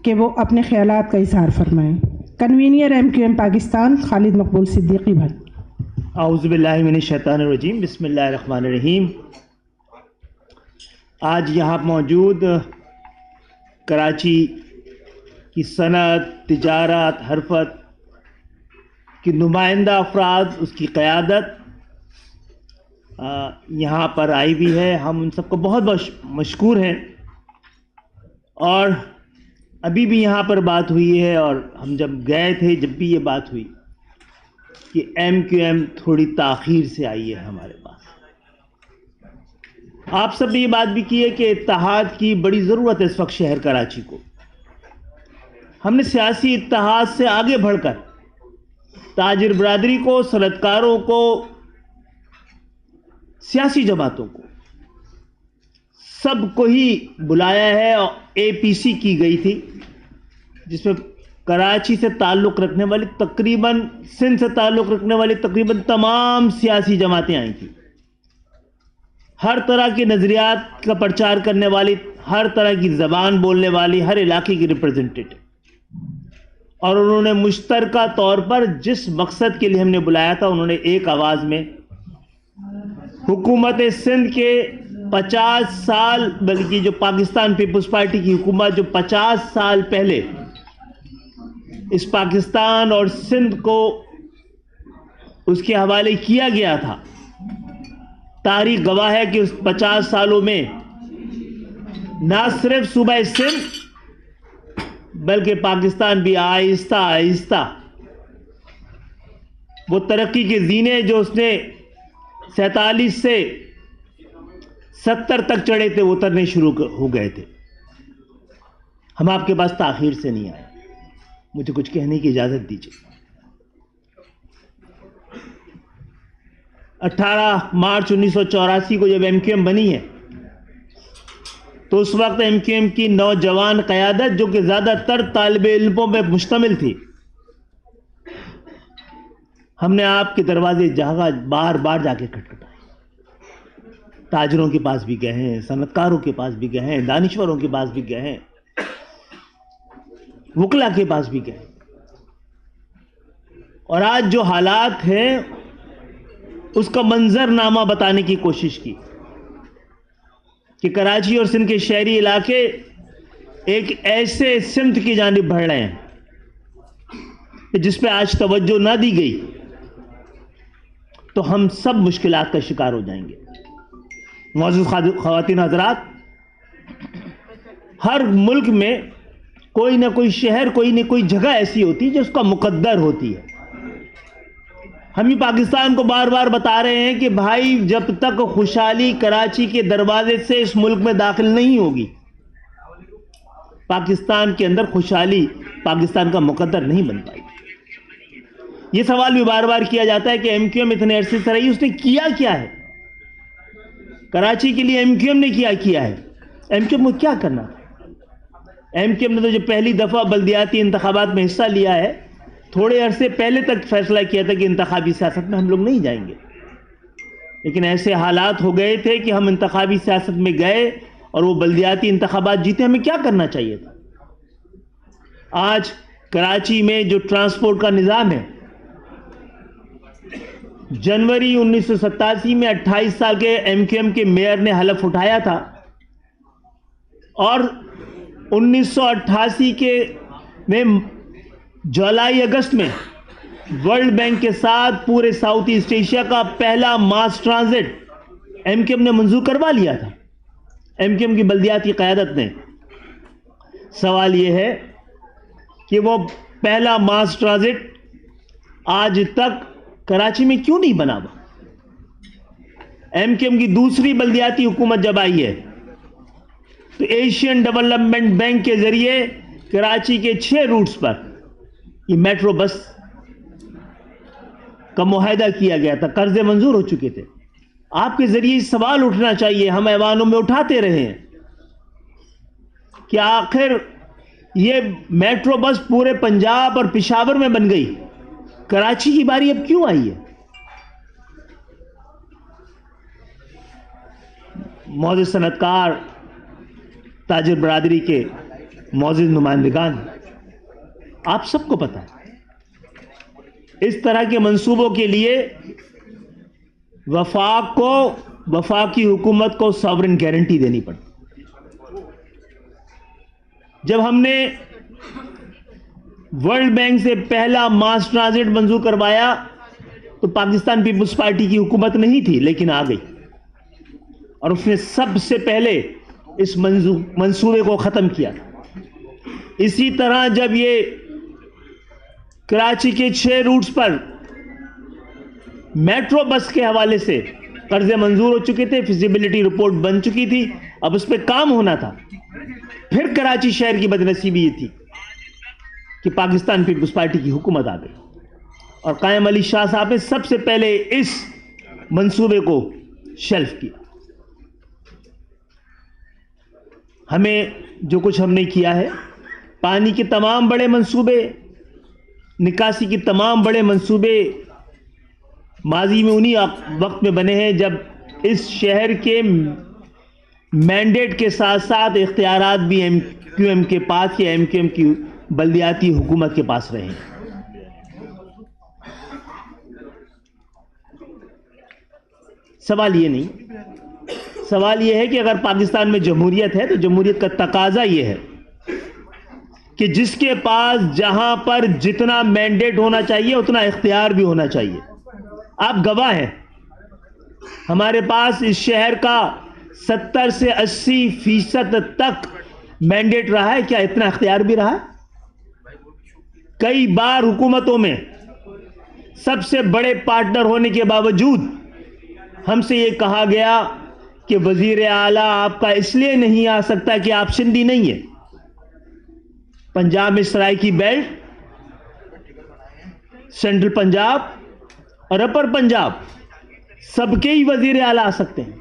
کہ وہ اپنے خیالات کا اظہار فرمائیں۔ کنوینئر MQM پاکستان خالد مقبول صدیقی بھائی۔ اعوذ باللہ من الشیطان الرجیم، بسم اللہ الرحمن الرحیم۔ آج یہاں موجود کراچی کی صنعت، تجارت، حرفت کی نمائندہ افراد، اس کی قیادت یہاں پر آئی بھی ہے۔ ہم ان سب کو بہت بہت مشکور ہیں، اور ابھی بھی یہاں پر بات ہوئی ہے، اور ہم جب گئے تھے جب بھی یہ بات ہوئی کہ MQM تھوڑی تاخیر سے آئی ہے ہمارے پاس۔ آپ سب نے یہ بات بھی کی ہے کہ اتحاد کی بڑی ضرورت ہے اس وقت شہر کراچی کو۔ ہم نے سیاسی اتحاد سے آگے بڑھ کر تاجر برادری کو، صنعت کاروں کو، سیاسی جماعتوں کو، سب کو ہی بلایا ہے، اور APC کی گئی تھی جس میں کراچی سے تعلق رکھنے والی تقریباً، سندھ سے تعلق رکھنے والی تقریباً تمام سیاسی جماعتیں آئی تھیں۔ ہر طرح کے نظریات کا پرچار کرنے والی، ہر طرح کی زبان بولنے والی، ہر علاقے کی ریپرزنٹیٹو، اور انہوں نے مشترکہ طور پر جس مقصد کے لیے ہم نے بلایا تھا، انہوں نے ایک آواز میں حکومت سندھ کے 50 سال، بلکہ جو پاکستان پیپلز پارٹی کی حکومت جو 50 سال پہلے اس پاکستان اور سندھ کو اس کے حوالے کیا گیا تھا، تاریخ گواہ ہے کہ اس 50 سالوں میں نہ صرف صوبہ سندھ بلکہ پاکستان بھی آہستہ آہستہ وہ ترقی کے زینے جو اس نے 47 سے 70 تک چڑھے تھے وہ اترنے شروع ہو گئے تھے۔ ہم آپ کے پاس تاخیر سے نہیں آئے۔ مجھے کچھ کہنے کی اجازت دیجیے۔ 18 مارچ 1984 کو جب MQM بنی ہے تو اس وقت MQM کی نوجوان قیادت، جو کہ زیادہ تر طالب علموں پہ مشتمل تھی، ہم نے آپ کے دروازے بار بار جا کے کھٹکھٹائے۔ تاجروں کے پاس بھی گئے ہیں، صنعت کاروں کے پاس بھی گئے ہیں، دانشوروں کے پاس بھی گئے ہیں، وکلا کے پاس بھی گئے، اور آج جو حالات ہیں اس کا منظر نامہ بتانے کی کوشش کی کہ کراچی اور سندھ کے شہری علاقے ایک ایسے سمت کی جانب بڑھ رہے ہیں جس پہ آج توجہ نہ دی گئی تو ہم سب مشکلات کا شکار ہو جائیں گے۔ معزز خواتین حضرات، ہر ملک میں کوئی نہ کوئی شہر، کوئی نہ کوئی جگہ ایسی ہوتی ہے جو اس کا مقدر ہوتی ہے۔ ہم ہی پاکستان کو بار بار بتا رہے ہیں کہ بھائی، جب تک خوشحالی کراچی کے دروازے سے اس ملک میں داخل نہیں ہوگی، پاکستان کے اندر خوشحالی پاکستان کا مقدر نہیں بن پائے گی۔ یہ سوال بھی بار بار کیا جاتا ہے کہ MQM اتنے عرصے سے رہی، اس نے کیا کیا ہے کراچی کے لیے؟ MQM نے کیا ہے؟ MQM کو کیا کرنا تھا؟ MQM نے تو جو پہلی دفعہ بلدیاتی انتخابات میں حصہ لیا ہے، تھوڑے عرصے پہلے تک فیصلہ کیا تھا کہ انتخابی سیاست میں ہم لوگ نہیں جائیں گے، لیکن ایسے حالات ہو گئے تھے کہ ہم انتخابی سیاست میں گئے اور وہ بلدیاتی انتخابات جیتے۔ ہمیں کیا کرنا چاہیے تھا؟ آج کراچی میں جو ٹرانسپورٹ کا نظام ہے، جنوری 1987 میں 28 سال کے MQM کے میئر نے حلف اٹھایا تھا، اور 1988 کے میں جولائی اگست میں ورلڈ بینک کے ساتھ پورے ساؤتھ ایسٹ ایشیا کا پہلا ماس ٹرانزٹ MQM نے منظور کروا لیا تھا، MQM کی بلدیاتی قیادت نے۔ سوال یہ ہے کہ وہ پہلا ماس ٹرانزٹ آج تک کراچی میں کیوں نہیں بنا ہوا؟ MQM کی دوسری بلدیاتی حکومت جب آئی ہے تو ایشین ڈیولپمنٹ بینک کے ذریعے کراچی کے 6 روٹس پر یہ میٹرو بس کا معاہدہ کیا گیا تھا، قرضے منظور ہو چکے تھے۔ آپ کے ذریعے سوال اٹھنا چاہیے، ہم ایوانوں میں اٹھاتے رہے ہیں کہ آخر یہ میٹرو بس پورے پنجاب اور پشاور میں بن گئی، کراچی کی باری اب کیوں آئی ہے؟ معزز صنعت کار، تاجر برادری کے معزز نمائندگان، آپ سب کو پتا ہے اس طرح کے منصوبوں کے لیے وفاقی حکومت کو ساورن گارنٹی دینی پڑتی۔ جب ہم نے ورلڈ بینک سے پہلا ماس ٹرانزٹ منظور کروایا تو پاکستان پیپلز پارٹی کی حکومت نہیں تھی، لیکن آ گئی اور اس نے سب سے پہلے اس منصوبے کو ختم کیا۔ اسی طرح جب یہ کراچی کے 6 روٹس پر میٹرو بس کے حوالے سے قرضے منظور ہو چکے تھے، فیزیبلٹی رپورٹ بن چکی تھی، اب اس پہ کام ہونا تھا، پھر کراچی شہر کی بدنصیبی یہ تھی کہ پاکستان پیپلز پارٹی کی حکومت آ گئی اور قائم علی شاہ صاحب نے سب سے پہلے اس منصوبے کو شیلف کیا۔ ہمیں جو کچھ ہم نے کیا ہے، پانی کے تمام بڑے منصوبے، نکاسی کے تمام بڑے منصوبے ماضی میں انہی وقت میں بنے ہیں جب اس شہر کے مینڈیٹ کے ساتھ ساتھ اختیارات بھی ایم کیو ایم کے پاس یا ایم کیو ایم کی بلدیاتی حکومت کے پاس رہے ہیں۔ سوال یہ نہیں، سوال یہ ہے کہ اگر پاکستان میں جمہوریت ہے تو جمہوریت کا تقاضا یہ ہے کہ جس کے پاس جہاں پر جتنا مینڈیٹ ہونا چاہیے اتنا اختیار بھی ہونا چاہیے۔ آپ گواہ ہیں، ہمارے پاس اس شہر کا 70 سے 80% تک مینڈیٹ رہا ہے، کیا اتنا اختیار بھی رہا ہے؟ کئی بار حکومتوں میں سب سے بڑے پارٹنر ہونے کے باوجود ہم سے یہ کہا گیا کہ وزیر اعلیٰ آپ کا اس لیے نہیں آ سکتا کہ آپ سندھی نہیں ہیں۔ پنجاب میں سرائکی بیلٹ، سینٹرل پنجاب اور اپر پنجاب سب کے ہی وزیر اعلیٰ آ سکتے ہیں۔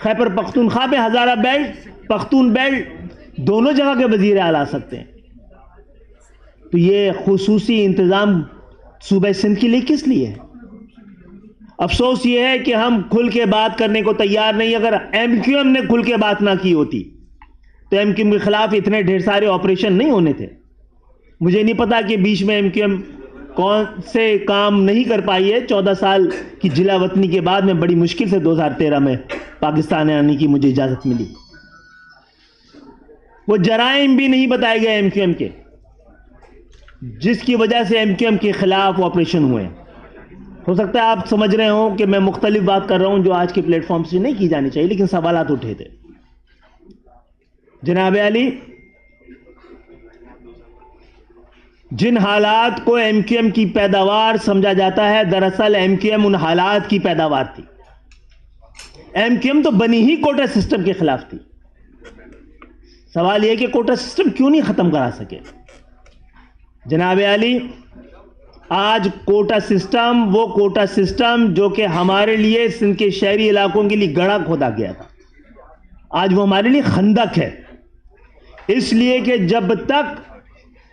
خیبر پختونخوا میں ہزارہ بیلٹ، پختون بیلٹ دونوں جگہ کے وزیر اعلیٰ آ سکتے ہیں۔ تو یہ خصوصی انتظام صوبہ سندھ کے لیے کس لیے ہے؟ افسوس یہ ہے کہ ہم کھل کے بات کرنے کو تیار نہیں۔ اگر ایم کیو ایم نے کھل کے بات نہ کی ہوتی تو ایم کیو ایم کے خلاف اتنے ڈھیر سارے آپریشن نہیں ہونے تھے۔ مجھے نہیں پتا کہ بیچ میں ایم کیو ایم کون سے کام نہیں کر پائی ہے۔ 14 سال کی جلا وطنی کے بعد میں بڑی مشکل سے 2013 میں پاکستان آنے کی مجھے اجازت ملی۔ وہ جرائم بھی نہیں بتائے گئے ایم کیو ایم کے، جس کی وجہ سے ایم کیو ایم کے خلاف آپریشن ہوئے۔ ہو سکتا ہے آپ سمجھ رہے ہوں کہ میں مختلف بات کر رہا ہوں جو آج کے پلیٹ فارم سے نہیں کی جانی چاہیے، لیکن سوالات اٹھے تھے۔ جناب علی، جن حالات کو ایم کیو ایم کی پیداوار سمجھا جاتا ہے، دراصل ایم کیو ایم ان حالات کی پیداوار تھی۔ ایم کیو ایم تو بنی ہی کوٹا سسٹم کے خلاف تھی۔ سوال یہ کہ کوٹا سسٹم کیوں نہیں ختم کرا سکے؟ جناب علی، آج کوٹا سسٹم، وہ کوٹا سسٹم جو کہ ہمارے لیے سندھ کے شہری علاقوں کے لیے گڑھا کھودا گیا تھا، آج وہ ہمارے لیے خندق ہے۔ اس لیے کہ جب تک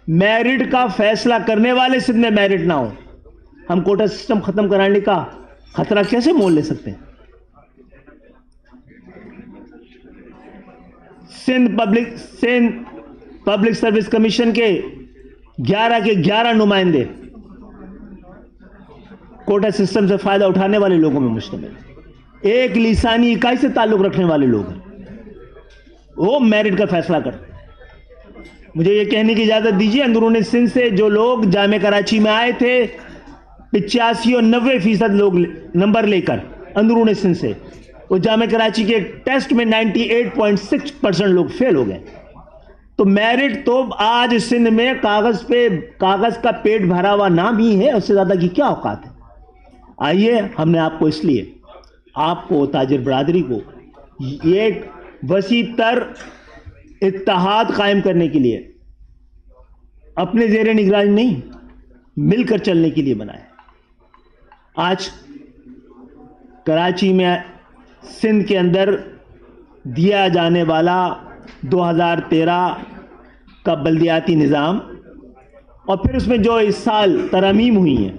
میرٹ کا فیصلہ کرنے والے سندھ میں میرٹ نہ ہو، ہم کوٹا سسٹم ختم کرانے کا خطرہ کیسے مول لے سکتے ہیں؟ سندھ پبلک سروس کمیشن کے 11 نمائندے کوٹا سسٹم سے فائدہ اٹھانے والے لوگوں میں مشتمل، ایک لسانی اکائی سے تعلق رکھنے والے لوگ ہیں، وہ میرٹ کا فیصلہ کرتے ہیں۔ مجھے یہ کہنے کی اجازت دیجیے، اندرون سندھ سے جو لوگ جامعہ کراچی میں آئے تھے 85 اور 90% لوگ نمبر لے کر اندرون سندھ سے، وہ جامعہ کراچی کے ٹیسٹ میں 98.6% لوگ فیل ہو گئے۔ تو میرٹ تو آج سندھ میں کاغذ کا پیٹ بھرا ہوا نام ہی ہے، اس سے زیادہ کی کیا اوقات ہے؟ آئیے، ہم نے آپ کو اس لیے، آپ کو تاجر برادری کو ایک وسیع تر اتحاد قائم کرنے کے لیے، اپنے زیر نگرانی نہیں، مل کر چلنے کے لیے بنایا۔ آج کراچی میں سندھ کے اندر دیا جانے والا 2013 کا بلدیاتی نظام اور پھر اس میں جو اس سال ترامیم ہوئی ہیں،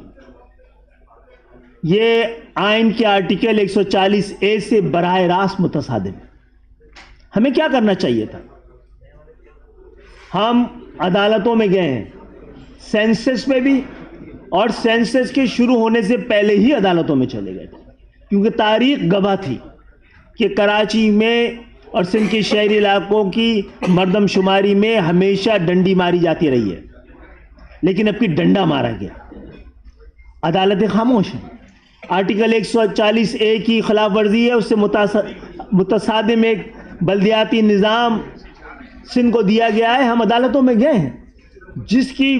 یہ آئین کے آرٹیکل 140A سے براہ راست متصادم ہے۔ ہمیں کیا کرنا چاہیے تھا؟ ہم عدالتوں میں گئے ہیں، سینسس پہ بھی، اور سینسس کے شروع ہونے سے پہلے ہی عدالتوں میں چلے گئے تھے، کیونکہ تاریخ گواہ تھی کہ کراچی میں اور سندھ کے شہری علاقوں کی مردم شماری میں ہمیشہ ڈنڈی ماری جاتی رہی ہے، لیکن اب کی ڈنڈا مارا گیا، عدالتیں خاموش ہیں۔ آرٹیکل 140A کی خلاف ورزی ہے، اس سے متصادم ایک بلدیاتی نظام سندھ کو دیا گیا ہے، ہم عدالتوں میں گئے ہیں، جس کی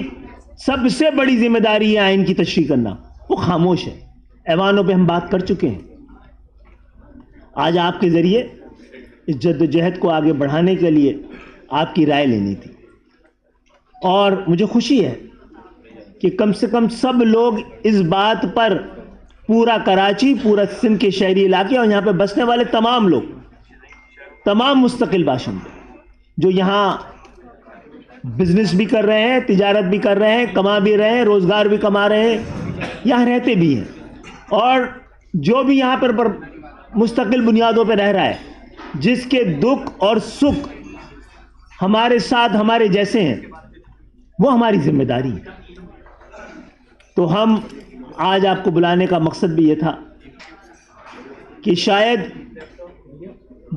سب سے بڑی ذمہ داری ہے آئین کی تشریح کرنا، وہ خاموش ہے۔ ایوانوں پہ ہم بات کر چکے ہیں۔ آج آپ کے ذریعے اس جدوجہد کو آگے بڑھانے کے لیے آپ کی رائے لینی تھی، اور مجھے خوشی ہے کہ کم سے کم سب لوگ اس بات پر، پورا کراچی، پورا سندھ کے شہری علاقے اور یہاں پہ بسنے والے تمام لوگ، تمام مستقل باشندے جو یہاں بزنس بھی کر رہے ہیں، تجارت بھی کر رہے ہیں، کما بھی رہے ہیں، روزگار بھی کما رہے ہیں، یہاں رہتے بھی ہیں، اور جو بھی یہاں پر مستقل بنیادوں پہ رہ رہا ہے، جس کے دکھ اور سکھ ہمارے ساتھ ہمارے جیسے ہیں، وہ ہماری ذمہ داری ہے۔ تو ہم آج آپ کو بلانے کا مقصد بھی یہ تھا کہ شاید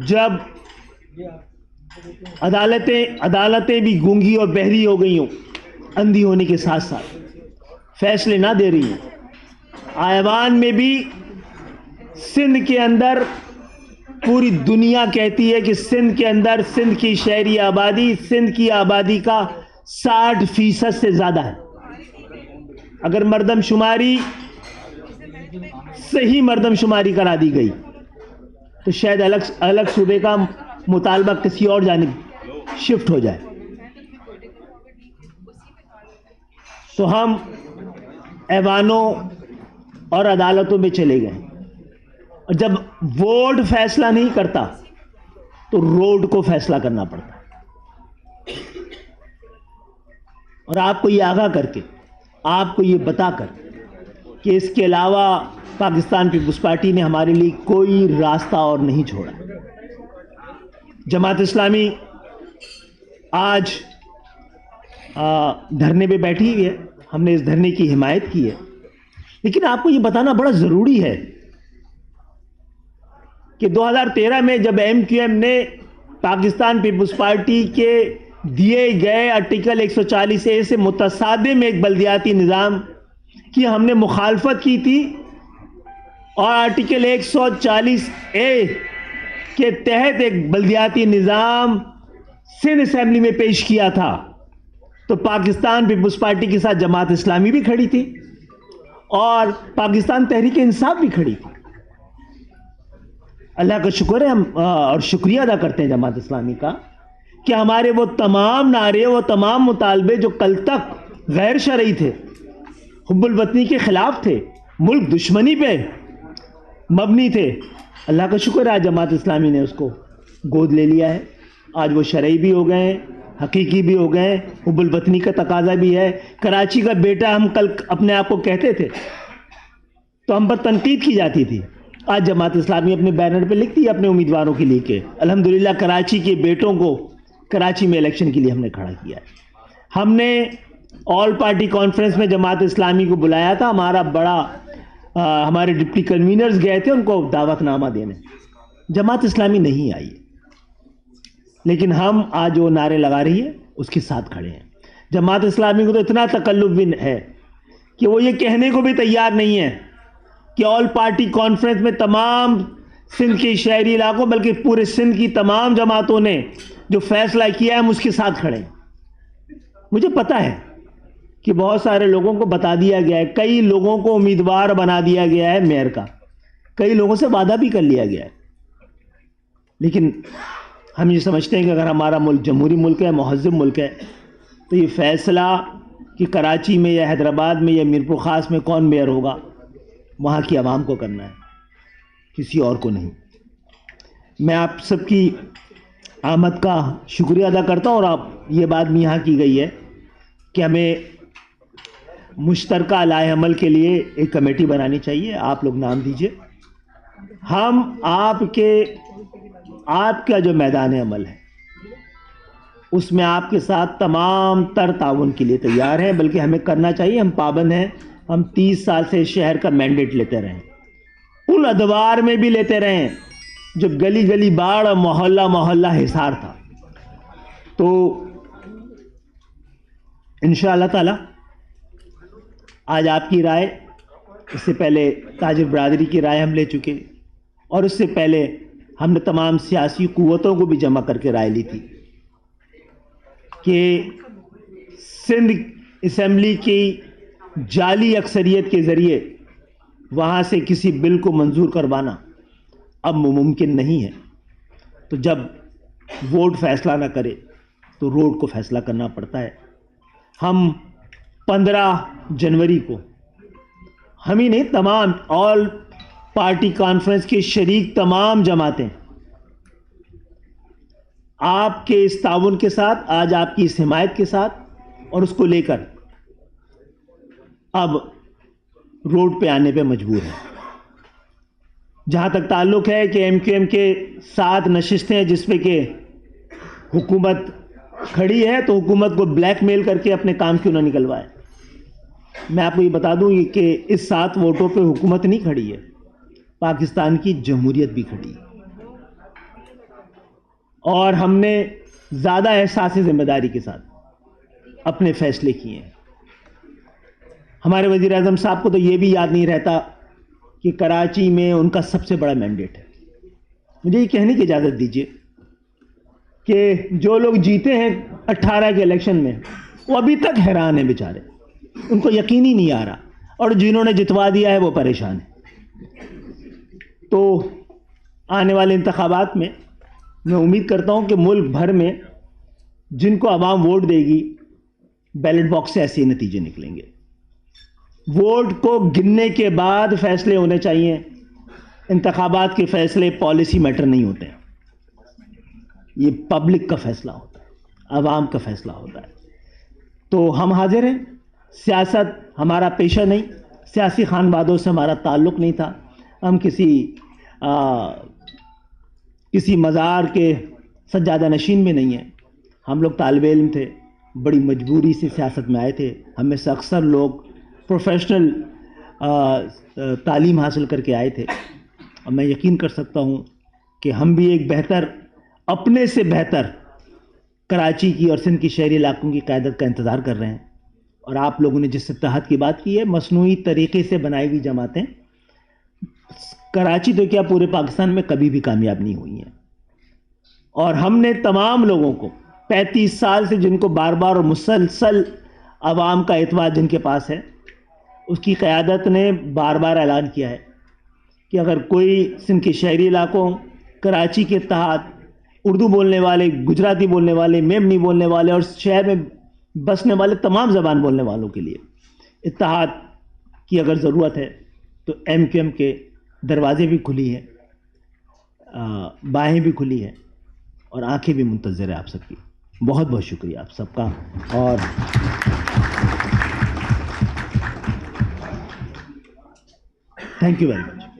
جب عدالتیں بھی گونگی اور بہری ہو گئی ہوں، اندھی ہونے کے ساتھ ساتھ فیصلے نہ دے رہی ہیں، ایوان میں بھی سندھ کے اندر پوری دنیا کہتی ہے کہ سندھ کے اندر سندھ کی شہری آبادی سندھ کی آبادی کا 60% سے زیادہ ہے۔ اگر مردم شماری، صحیح مردم شماری کرا دی گئی تو شاید الگ صوبے کا مطالبہ کسی اور جانب شفٹ ہو جائے۔ تو ہم ایوانوں اور عدالتوں میں چلے گئے، اور جب ووٹ فیصلہ نہیں کرتا تو روڈ کو فیصلہ کرنا پڑتا ہے۔ اور آپ کو یہ آگاہ کر کے، آپ کو یہ بتا کر کہ اس کے علاوہ پاکستان پیپلز پارٹی نے ہمارے لیے کوئی راستہ اور نہیں چھوڑا۔ جماعت اسلامی آج دھرنے پہ بیٹھی ہوئی ہے، ہم نے اس دھرنے کی حمایت کی ہے، لیکن آپ کو یہ بتانا بڑا ضروری ہے کہ 2013 میں جب MQM نے پاکستان پیپلز پارٹی کے دیے گئے آرٹیکل 140A سے متصادم ایک بلدیاتی نظام کی ہم نے مخالفت کی تھی، اور آرٹیکل 140A کے تحت ایک بلدیاتی نظام سندھ اسمبلی میں پیش کیا تھا، تو پاکستان پیپلز پارٹی کے ساتھ جماعت اسلامی بھی کھڑی تھی اور پاکستان تحریک انصاف بھی کھڑی تھی۔ اللہ کا شکر ہے، ہم اور شکریہ ادا کرتے ہیں جماعت اسلامی کا کہ ہمارے وہ تمام نعرے، وہ تمام مطالبے جو کل تک غیر شرعی تھے، حب الوطنی کے خلاف تھے، ملک دشمنی پہ مبنی تھے، اللہ کا شکر ہے آج جماعت اسلامی نے اس کو گود لے لیا ہے۔ آج وہ شرعی بھی ہو گئے ہیں، حقیقی بھی ہو گئے ہیں، حب الوطنی کا تقاضا بھی ہے۔ کراچی کا بیٹا ہم کل اپنے آپ کو کہتے تھے تو ہم پر تنقید کی جاتی تھی، آج جماعت اسلامی اپنے بینر پہ لکھتی ہے اپنے امیدواروں کے لیے کہ الحمدللہ کراچی کے بیٹوں کو کراچی میں الیکشن کے لیے ہم نے کھڑا کیا ہے۔ ہم نے آل پارٹی کانفرنس میں جماعت اسلامی کو بلایا تھا، ہمارے ڈپٹی کنوینرز گئے تھے ان کو دعوت نامہ دینے، جماعت اسلامی نہیں آئی، لیکن ہم آج وہ نعرے لگا رہی ہے اس کے ساتھ کھڑے ہیں۔ جماعت اسلامی کو تو اتنا تکلف بھی ہے کہ وہ یہ کہنے کو بھی تیار نہیں ہے کہ آل پارٹی کانفرنس میں تمام سندھ کے شہری علاقوں بلکہ پورے سندھ کی تمام جماعتوں نے جو فیصلہ کیا ہے ہم اس کے ساتھ کھڑے ہیں۔ مجھے پتا ہے کہ بہت سارے لوگوں کو بتا دیا گیا ہے، کئی لوگوں کو امیدوار بنا دیا گیا ہے میئر کا، کئی لوگوں سے وعدہ بھی کر لیا گیا ہے، لیکن ہم یہ سمجھتے ہیں کہ اگر ہمارا ملک جمہوری ملک ہے، مہذب ملک ہے، تو یہ فیصلہ کہ کراچی میں یا حیدرآباد میں یا میرپور خاص میں کون میئر ہوگا وہاں کی عوام کو کرنا ہے، کسی اور کو نہیں۔ میں آپ سب کی آمد کا شکریہ ادا کرتا ہوں، اور آپ یہ بات بھی یہاں کی گئی ہے کہ ہمیں مشترکہ لائحہ عمل کے لیے ایک کمیٹی بنانی چاہیے، آپ لوگ نام دیجئے، ہم آپ کا جو میدان عمل ہے اس میں آپ کے ساتھ تمام تر تعاون کے لیے تیار ہیں، بلکہ ہمیں کرنا چاہیے، ہم پابند ہیں۔ ہم 30 سال سے شہر کا مینڈیٹ لیتے رہے، ان ادوار میں بھی لیتے رہے جو گلی گلی باڑ اور محلہ محلہ حصار تھا۔ تو انشاءاللہ تعالی آج آپ کی رائے، اس سے پہلے تاجر برادری کی رائے ہم لے چکے، اور اس سے پہلے ہم نے تمام سیاسی قوتوں کو بھی جمع کر کے رائے لی تھی کہ سندھ اسمبلی کی جعلی اکثریت کے ذریعے وہاں سے کسی بل کو منظور کروانا اب ممکن نہیں ہے۔ تو جب ووٹ فیصلہ نہ کرے تو روڈ کو فیصلہ کرنا پڑتا ہے۔ ہم 15 جنوری کو، ہم ہی نہیں، تمام آل پارٹی کانفرنس کے شریک تمام جماعتیں آپ کے اس تعاون کے ساتھ، آج آپ کی اس حمایت کے ساتھ اور اس کو لے کر اب روڈ پہ آنے پہ مجبور ہیں۔ جہاں تک تعلق ہے کہ ایم کیو ایم کے 7 نشستیں جس پہ کہ حکومت کھڑی ہے، تو حکومت کو بلیک میل کر کے اپنے کام کیوں نہ نکلوائے۔ میں آپ کو یہ بتا دوں کہ اس 7 ووٹوں پہ حکومت نہیں کھڑی ہے، پاکستان کی جمہوریت بھی کھڑی ہے، اور ہم نے زیادہ احساس ذمہ داری کے ساتھ اپنے فیصلے کیے ہیں۔ ہمارے وزیر اعظم صاحب کو تو یہ بھی یاد نہیں رہتا کہ کراچی میں ان کا سب سے بڑا مینڈیٹ ہے۔ مجھے یہ کہنے کی اجازت دیجیے کہ جو لوگ جیتے ہیں 18 کے الیکشن میں، وہ ابھی تک حیران ہیں بیچارے، ان کو یقین ہی نہیں آ رہا، اور جنہوں نے جتوا دیا ہے وہ پریشان ہیں۔ تو آنے والے انتخابات میں میں امید کرتا ہوں کہ ملک بھر میں جن کو عوام ووٹ دے گی، بیلٹ باکس سے ایسے نتیجے نکلیں گے۔ ووٹ کو گننے کے بعد فیصلے ہونے چاہیے۔ انتخابات کے فیصلے پالیسی میٹر نہیں ہوتے ہیں، یہ پبلک کا فیصلہ ہوتا ہے، عوام کا فیصلہ ہوتا ہے۔ تو ہم حاضر ہیں، سیاست ہمارا پیشہ نہیں، سیاسی خانوادوں سے ہمارا تعلق نہیں تھا، ہم کسی مزار کے سجادہ نشین میں نہیں ہیں، ہم لوگ طالب علم تھے، بڑی مجبوری سے سیاست میں آئے تھے۔ ہم میں سے اکثر لوگ پروفیشنل تعلیم حاصل کر کے آئے تھے، اور میں یقین کر سکتا ہوں کہ ہم بھی ایک بہتر، اپنے سے بہتر کراچی کی اور سندھ کی شہری علاقوں کی قیادت کا انتظار کر رہے ہیں۔ اور آپ لوگوں نے جس اتحاد کی بات کی ہے، مصنوعی طریقے سے بنائی ہوئی جماعتیں کراچی تو کیا پورے پاکستان میں کبھی بھی کامیاب نہیں ہوئی ہیں، اور ہم نے تمام لوگوں کو 35 سال سے جن کو بار بار اور مسلسل عوام کا اعتماد جن کے پاس ہے، اس کی قیادت نے بار بار اعلان کیا ہے کہ اگر کوئی سندھ کے شہری علاقوں، کراچی کے تحت اردو بولنے والے، گجراتی بولنے والے، میمنی بولنے والے اور شہر میں بسنے والے تمام زبان بولنے والوں کے لیے اتحاد کی اگر ضرورت ہے، تو ایم کیو ایم کے دروازے بھی کھلی ہیں، باہیں بھی کھلی ہیں، اور آنکھیں بھی منتظر ہیں آپ سب کی۔ بہت بہت شکریہ آپ سب کا، اور تھینک یو ویری مچ۔